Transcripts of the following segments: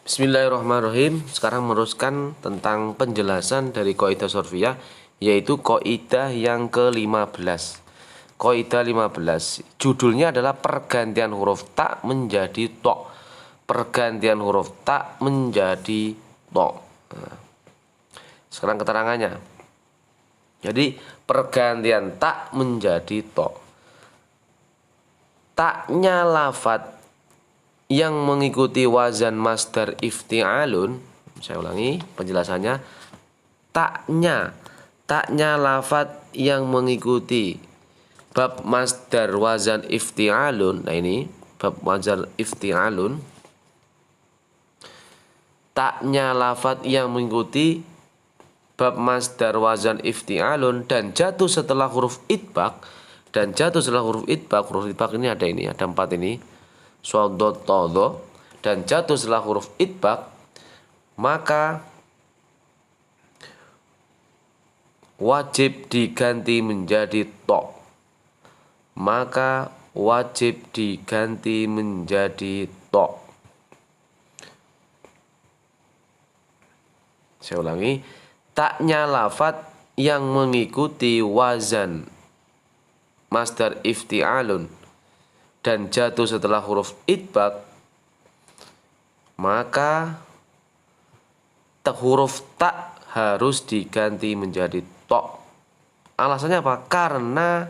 Bismillahirrahmanirrahim. Sekarang meneruskan tentang penjelasan dari kaidah sorfiyah, yaitu kaidah yang ke-15. Kaidah 15. Judulnya adalah pergantian huruf ta menjadi to. Pergantian huruf ta menjadi to. Nah, sekarang keterangannya. Jadi pergantian ta menjadi to. Taknya lafadz yang mengikuti wazan masdar ifti'alun, saya ulangi penjelasannya, taknya lafadz yang mengikuti bab masdar wazan ifti'alun. Nah ini bab wazan ifti'alun, taknya lafadz yang mengikuti bab masdar wazan ifti'alun dan jatuh setelah huruf idbaq. Huruf idbaq ini ada 4 ini, sodot todo, dan jatuh setelah huruf idbaq, maka wajib diganti menjadi to. Saya ulangi, taknya lafadz yang mengikuti wazan masdar ifti'alun dan jatuh setelah huruf idbaq, maka huruf ta harus diganti menjadi to. Alasannya apa? Karena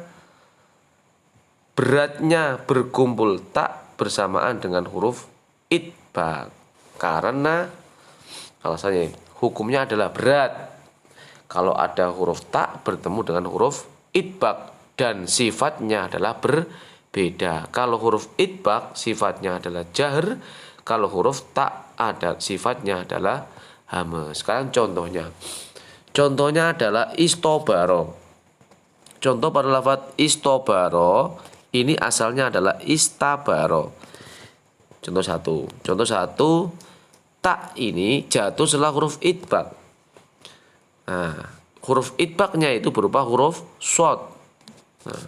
beratnya berkumpul ta bersamaan dengan huruf idbaq. Karena alasannya, hukumnya adalah berat kalau ada huruf ta bertemu dengan huruf idbaq, dan sifatnya adalah berbeda. Kalau huruf idbaq sifatnya adalah jahr, kalau huruf ta ada sifatnya adalah hamzah. Sekarang contohnya adalah istobaro. Contoh pada lafadz istobaro ini asalnya adalah istabaro. Contoh satu, ta ini jatuh setelah huruf idbaq. Nah, huruf idbaqnya itu berupa huruf shod. Nah,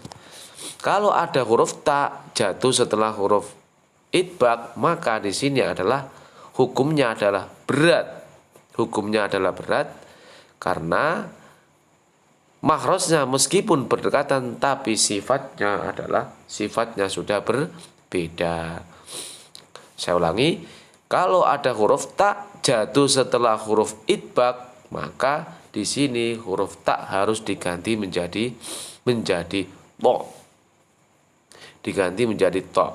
kalau ada huruf ta jatuh setelah huruf idbaq, maka di sini adalah hukumnya adalah berat. Karena makhrajnya meskipun berdekatan tapi sifatnya sudah berbeda. Saya ulangi, kalau ada huruf ta jatuh setelah huruf idbaq, maka di sini huruf ta harus diganti menjadi to.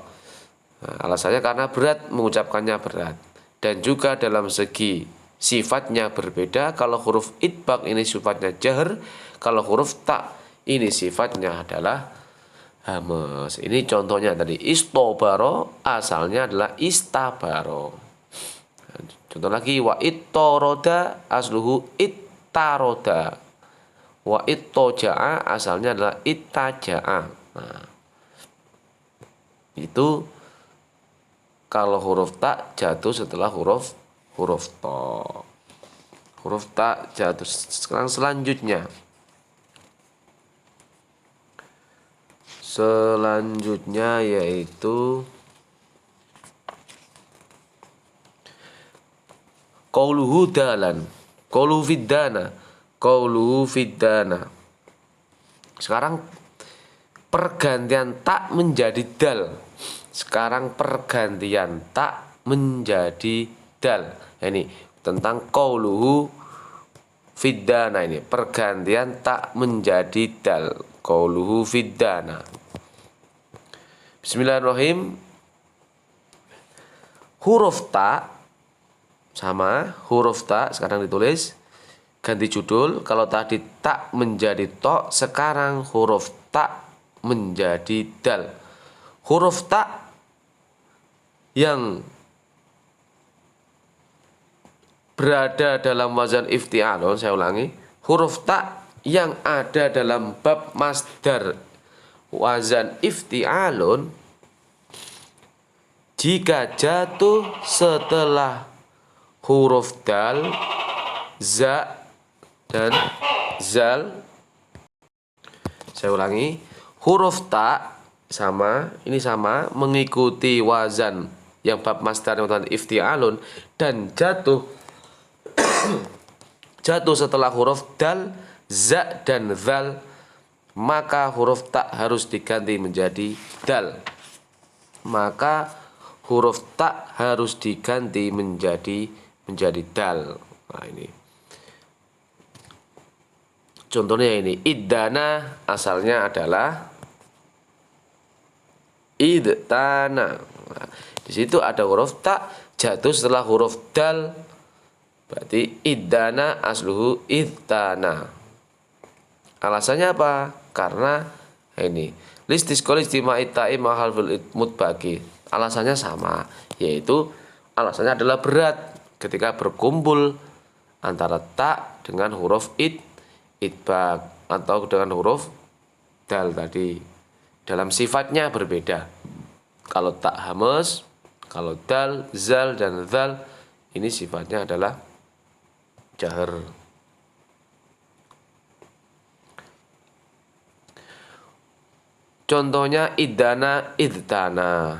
Nah, alasannya karena berat, mengucapkannya berat, dan juga dalam segi sifatnya berbeda. Kalau huruf idbaq ini sifatnya jahr, kalau huruf ta ini sifatnya adalah hamzah. Ini contohnya tadi, istobaro asalnya adalah istabaro. Contoh lagi, wa ittoroda asluhu ittaroda, wa ittoja'a asalnya adalah ittaja'a. Nah, itu kalau huruf ta jatuh setelah huruf to. Huruf ta jatuh. Sekarang selanjutnya yaitu qauluhu dalan, qauluhu fiddana. Sekarang pergantian ta menjadi dal. Nah, ini tentang qauluhu fiddana, ini pergantian ta menjadi dal. Qauluhu fiddana. Bismillahirrahmanirrahim. Huruf ta sekarang ditulis, ganti judul. Kalau tadi ta menjadi to, sekarang huruf ta menjadi dal. Huruf ta yang berada dalam wazan ifti'alun, saya ulangi, huruf ta yang ada dalam bab masdar wazan ifti'alun jika jatuh setelah huruf dal, za, dan zal. Saya ulangi, huruf ta sama mengikuti wazan yang bab masdar yang ifti'alun dan jatuh setelah huruf dal, za dan zal, maka huruf ta harus diganti menjadi dal. Maka huruf ta harus diganti menjadi dal. Nah, ini contohnya ini iddana asalnya adalah idtana. Nah, di situ ada huruf ta jatuh setelah huruf dal, berarti iddana asluhu idtana. Alasannya apa? Karena ini listisqol istima'i ta'i mahal fil mutbaqi. Alasannya sama, yaitu alasannya adalah berat ketika berkumpul antara ta dengan huruf idbaq atau dengan huruf dal tadi. Dalam sifatnya berbeda. Kalau tak hamas, kalau dal, zal, dan zal, ini sifatnya adalah jahar. Contohnya iddana, idtana.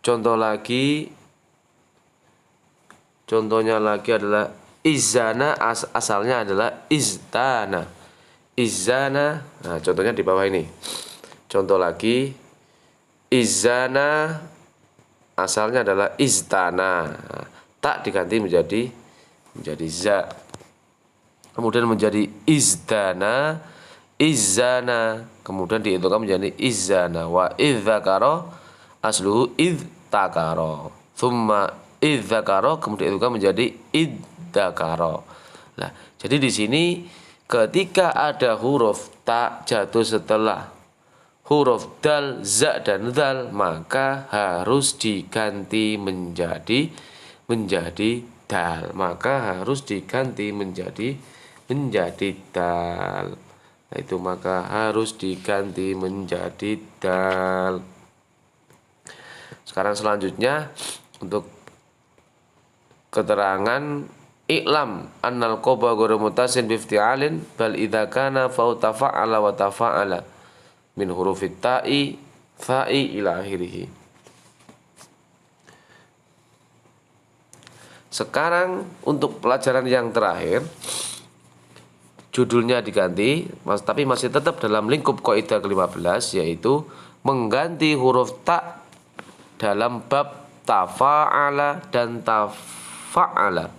Contohnya lagi adalah izana, asalnya adalah iztana. Izana, nah contohnya di bawah ini. Contoh lagi, izana asalnya adalah iztana. Nah, tak diganti menjadi za. Kemudian menjadi izdana, izana. Kemudian dihitungkan menjadi izana. Wa idzakaro asluhu idzakaro. Thumma idzakaro kemudian dihitungkan menjadi idzakaro. Nah, jadi di sini ketika ada huruf ta jatuh setelah huruf dal, za dan zal, maka harus diganti menjadi dal. Maka harus diganti menjadi dal. Nah, itu maka harus diganti menjadi dal. Sekarang selanjutnya untuk keterangan i'lam annal qoba ghairu mutasin bi ifti'alin bal idza kana fa tafa'ala wa tafa'ala min hurufit ta'i fa'i ila akhirih. Sekarang untuk pelajaran yang terakhir, judulnya diganti, tapi masih tetap dalam lingkup kaidah ke-15, yaitu mengganti huruf ta dalam bab tafa'ala dan tafa'ala.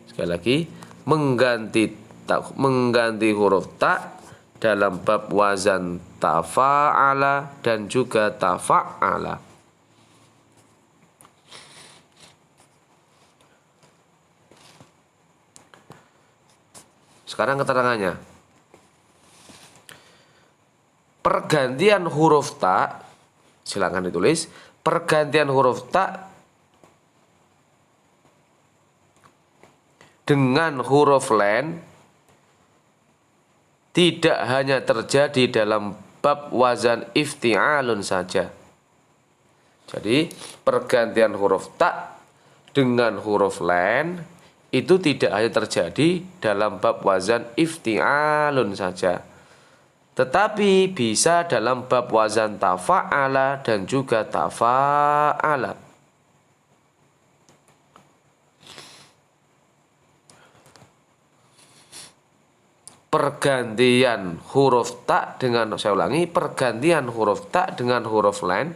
Sekali lagi, mengganti huruf ta dalam bab wazan tafa'ala dan juga tafa'ala. Sekarang keterangannya. Pergantian huruf ta, silakan ditulis, pergantian huruf ta dengan huruf len tidak hanya terjadi dalam bab wazan ifti'alun saja. Jadi pergantian huruf ta dengan huruf len itu tidak hanya terjadi dalam bab wazan ifti'alun saja, tetapi bisa dalam bab wazan tafa'ala dan juga tafa'ala. Pergantian huruf ta dengan, saya ulangi, pergantian huruf ta dengan huruf len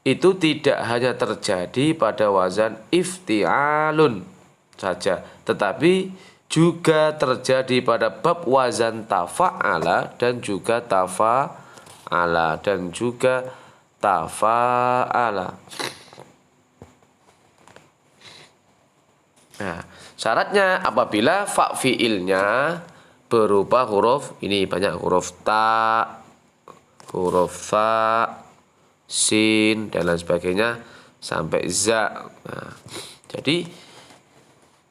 itu tidak hanya terjadi pada wazan ifti'alun saja, tetapi juga terjadi pada bab wazan tafa'ala dan juga tafa'ala dan juga tafa'ala. Nah, syaratnya apabila fa fi'ilnya berupa huruf, ini banyak huruf ta, huruf fa, sin dan lain sebagainya sampai za. Nah, jadi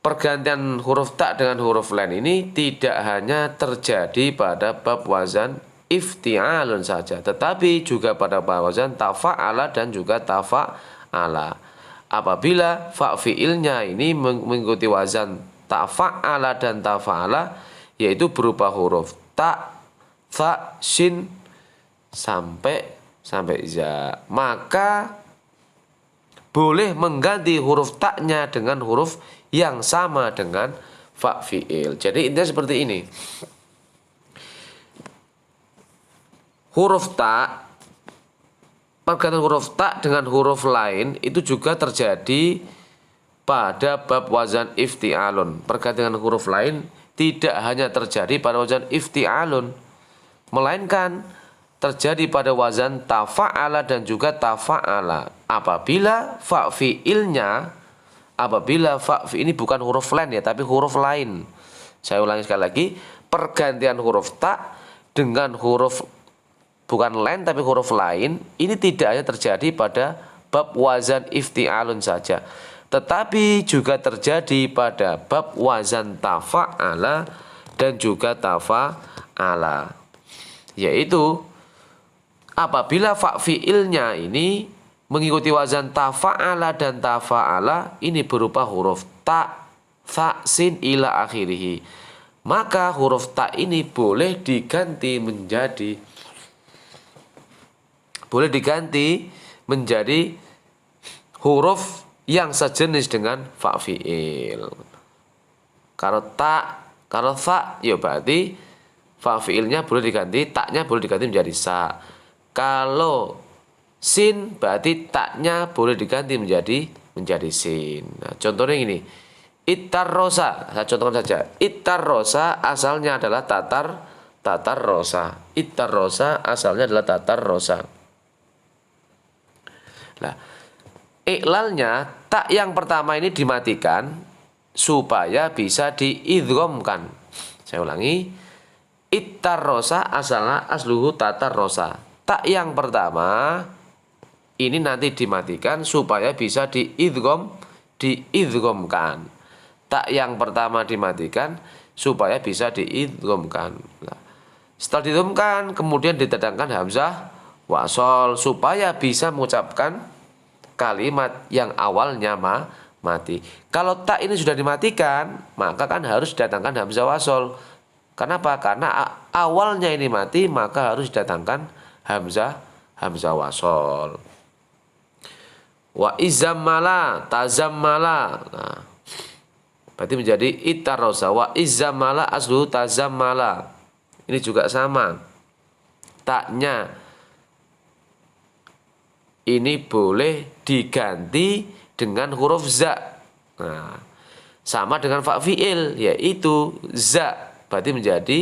pergantian huruf ta dengan huruf len ini tidak hanya terjadi pada bab wazan ifti'alun saja, tetapi juga pada bab wazan tafa'ala dan juga tafa'ala. Apabila fa fi'ilnya ini mengikuti wazan tafa'ala dan tafa'ala, yaitu berupa huruf ta, tha, shin sampai za. Maka boleh mengganti huruf taknya dengan huruf yang sama dengan fa fi'il. Jadi intinya seperti ini. Huruf ta, pergantian huruf ta dengan huruf lain itu juga terjadi pada bab wazan ifti'alun. Pergantian huruf lain tidak hanya terjadi pada wazan ifti'alun, melainkan terjadi pada wazan tafa'ala dan juga tafa'ala. Apabila fa fi'ilnya, apabila fa fi ini bukan huruf lain ya, tapi huruf lain. Saya ulangi sekali lagi, pergantian huruf ta dengan huruf bukan lain tapi huruf lain ini tidak hanya terjadi pada bab wazan ifti'alun saja, tetapi juga terjadi pada bab wazan tafa'ala dan juga tafa'ala, yaitu apabila fa fi'ilnya ini mengikuti wazan tafa'ala dan tafa'ala ini berupa huruf ta, tha, sin ila akhirih, maka huruf ta ini boleh diganti menjadi huruf yang sejenis dengan fa fi'il. Kalau tha ya berarti fa fi'ilnya boleh diganti, taknya boleh diganti menjadi sa. Kalau sin berarti taknya boleh diganti menjadi sin. Nah, contohnya ini. Ittarrosa, saya contohkan saja. Ittarrosa asalnya adalah tatar rosa. Ittarrosa asalnya adalah tatar rosa. Nah, iklalnya tak yang pertama ini dimatikan supaya bisa diidghamkan. Saya ulangi. Ittarrosa asalnya asluhu tatar rosa. Tak yang pertama ini nanti dimatikan supaya bisa diidghamkan. Tak yang pertama dimatikan supaya bisa diidghamkan. Nah, setelah diidghamkan kemudian ditetangkan hamzah wasol supaya bisa mengucapkan kalimat yang awalnya mati. Kalau tak ini sudah dimatikan, maka kan harus didatangkan hamzah wasol. Kenapa? Karena awalnya ini mati, maka harus didatangkan hamzah wasol. Wa izammala tazammala. Nah, berarti menjadi ittarrosa. Wa izammala aslu tazammala. Ini juga sama. Taknya ini boleh diganti dengan huruf za. Nah, sama dengan fa fi'il yaitu za. Berarti menjadi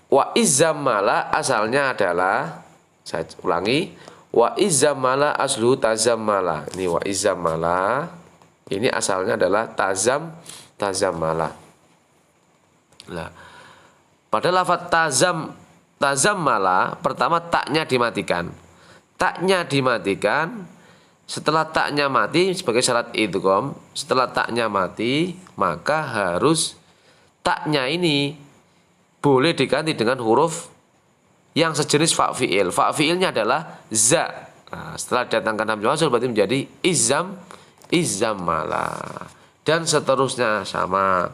wa izammala asalnya adalah, saya ulangi, wa izammala aslu tazammala. Ini wa izammala ini asalnya adalah tazammala. Nah, pada lafaz tazammala pertama taknya dimatikan. Taknya dimatikan, setelah taknya mati sebagai syarat idgham, setelah taknya mati maka harus taknya ini boleh diganti dengan huruf yang sejenis fa fi'il. Fa fi'ilnya adalah za. Nah, setelah datangkan hamzah wasl berarti menjadi izammala. Dan seterusnya sama.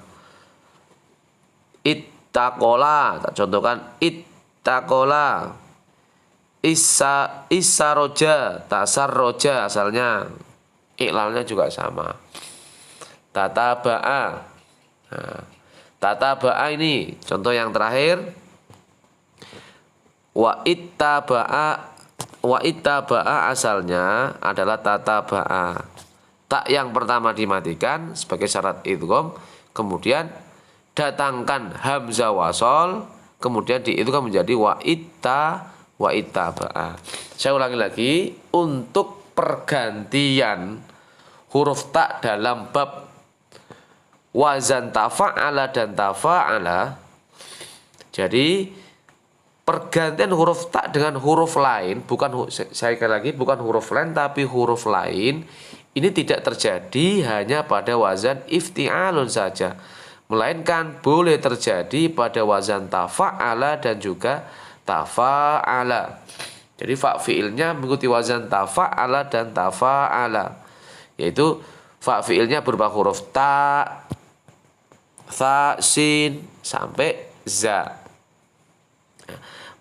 Ittaqola, tak contohkan ittaqola. Isaroja, tasarroja asalnya. Iklalnya juga sama. Tataba'a. Nah, tataba'a ini contoh yang terakhir. Wa ittaba'a asalnya adalah tataba'a. Tak yang pertama dimatikan sebagai syarat idgham, kemudian datangkan hamzah wasol, kemudian diidgham menjadi wa ittaba'a. Saya ulangi lagi, untuk pergantian huruf ta dalam bab wazan tafa'ala dan tafa'ala, jadi pergantian huruf ta dengan huruf lain, bukan, saya kira lagi, bukan huruf lain tapi huruf lain, ini tidak terjadi hanya pada wazan ifti'alun saja, melainkan boleh terjadi pada wazan tafa'ala dan juga tafa'ala. Jadi fa fi'ilnya mengikuti wazan tafa'ala dan tafa'ala, yaitu fa fi'ilnya berupa huruf ta, tha, sin sampai za.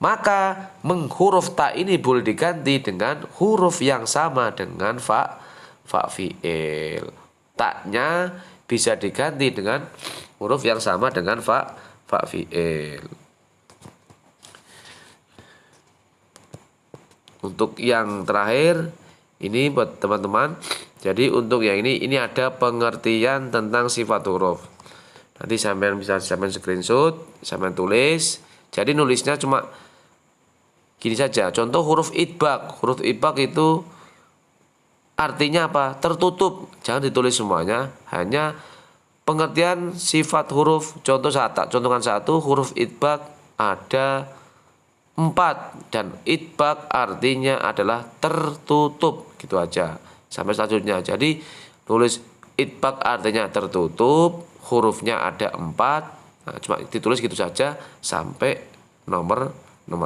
Maka huruf ta ini boleh diganti dengan huruf yang sama dengan fa fi'il. Ta-nya bisa diganti dengan huruf yang sama dengan fa fi'il. Untuk yang terakhir ini buat teman-teman. Jadi untuk yang ini ada pengertian tentang sifat huruf. Nanti sampean bisa screenshot, sampean tulis. Jadi nulisnya cuma gini saja. Contoh huruf idbak. Huruf idbak itu artinya apa? Tertutup. Jangan ditulis semuanya. Hanya pengertian sifat huruf. Contohkan satu, huruf idbak ada 4 dan idbak artinya adalah tertutup, gitu aja sampai selanjutnya. Jadi tulis idbak artinya tertutup, hurufnya ada 4. Nah, cuma ditulis gitu saja sampai nomor 6.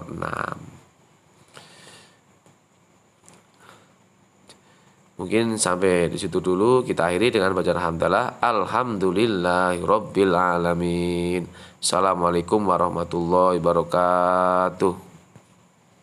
Mungkin sampai di situ dulu, kita akhiri dengan bacaan hamdalah. Alhamdulillahirabbil alamin. Assalamualaikum warahmatullahi wabarakatuh.